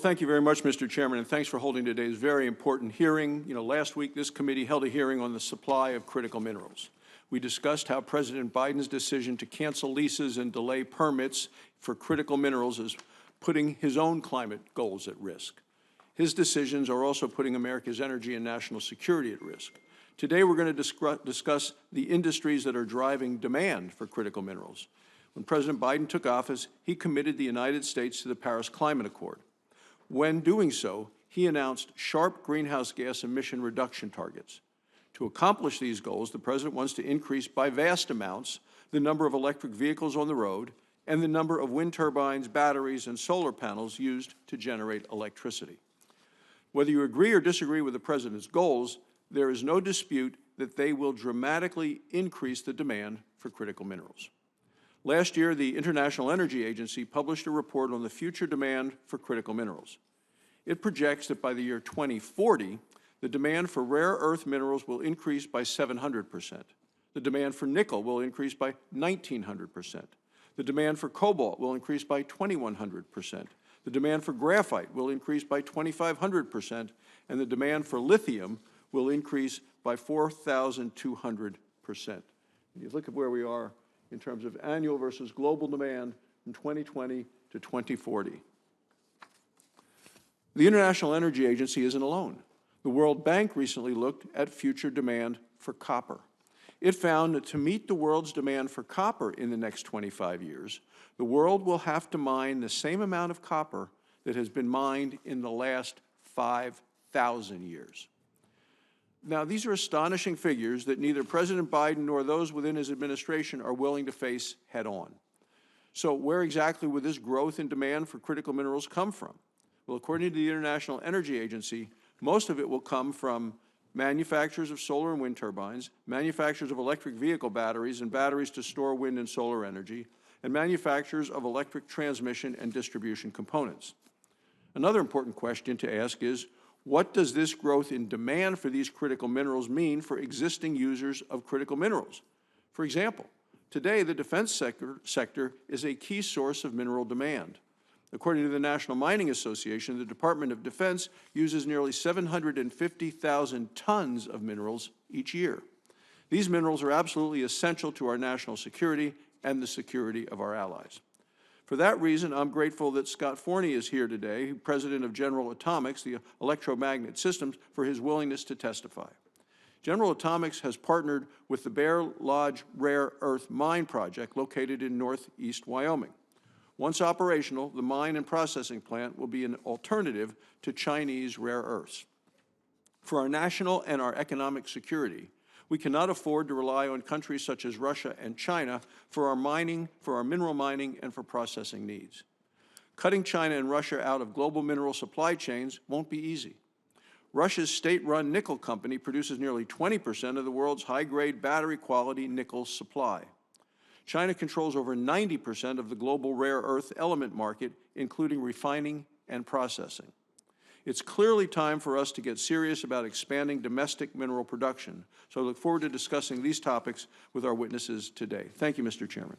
thank you very much, Mr. Chairman, and thanks for holding today's very important hearing. Last week this committee held a hearing on the supply of critical minerals. We discussed how President Biden's decision to cancel leases and delay permits for critical minerals is putting his own climate goals at risk. His decisions are also putting America's energy and national security at risk. Today we're going to discuss the industries that are driving demand for critical minerals. When President Biden took office, he committed the United States to the Paris Climate Accord. When doing so, he announced sharp greenhouse gas emission reduction targets. To accomplish these goals, the President wants to increase by vast amounts the number of electric vehicles on the road and the number of wind turbines, batteries, and solar panels used to generate electricity. Whether you agree or disagree with the President's goals, there is no dispute that they will dramatically increase the demand for critical minerals. Last year, the International Energy Agency published a report on the future demand for critical minerals. It projects that by the year 2040, the demand for rare earth minerals will increase by 700%. The demand for nickel will increase by 1,900%. The demand for cobalt will increase by 2,100%. The demand for graphite will increase by 2,500%, and the demand for lithium will increase by 4,200%. You look at where we are in terms of annual versus global demand from 2020 to 2040. The International Energy Agency isn't alone. The World Bank recently looked at future demand for copper. It found that to meet the world's demand for copper in the next 25 years, the world will have to mine the same amount of copper that has been mined in the last 5,000 years. Now, these are astonishing figures that neither President Biden nor those within his administration are willing to face head-on. So where exactly would this growth in demand for critical minerals come from? Well, according to the International Energy Agency, most of it will come from manufacturers of solar and wind turbines, manufacturers of electric vehicle batteries and batteries to store wind and solar energy, and manufacturers of electric transmission and distribution components. Another important question to ask is, what does this growth in demand for these critical minerals mean for existing users of critical minerals? For example, today the defense sector is a key source of mineral demand. According to the National Mining Association, the Department of Defense uses nearly 750,000 tons of minerals each year. These minerals are absolutely essential to our national security and the security of our allies. For that reason, I'm grateful that Scott Forney is here today, President of General Atomics, the electromagnet systems, for his willingness to testify. General Atomics has partnered with the Bear Lodge Rare Earth Mine Project located in northeast Wyoming. Once operational, the mine and processing plant will be an alternative to Chinese rare earths. For our national and our economic security, we cannot afford to rely on countries such as Russia and China for our mining, for our mineral mining, and for processing needs. Cutting China and Russia out of global mineral supply chains won't be easy. Russia's state-run nickel company produces nearly 20% of the world's high-grade battery-quality nickel supply. China controls over 90% of the global rare earth element market, including refining and processing. It's clearly time for us to get serious about expanding domestic mineral production. So I look forward to discussing these topics with our witnesses today. Thank you, Mr. Chairman.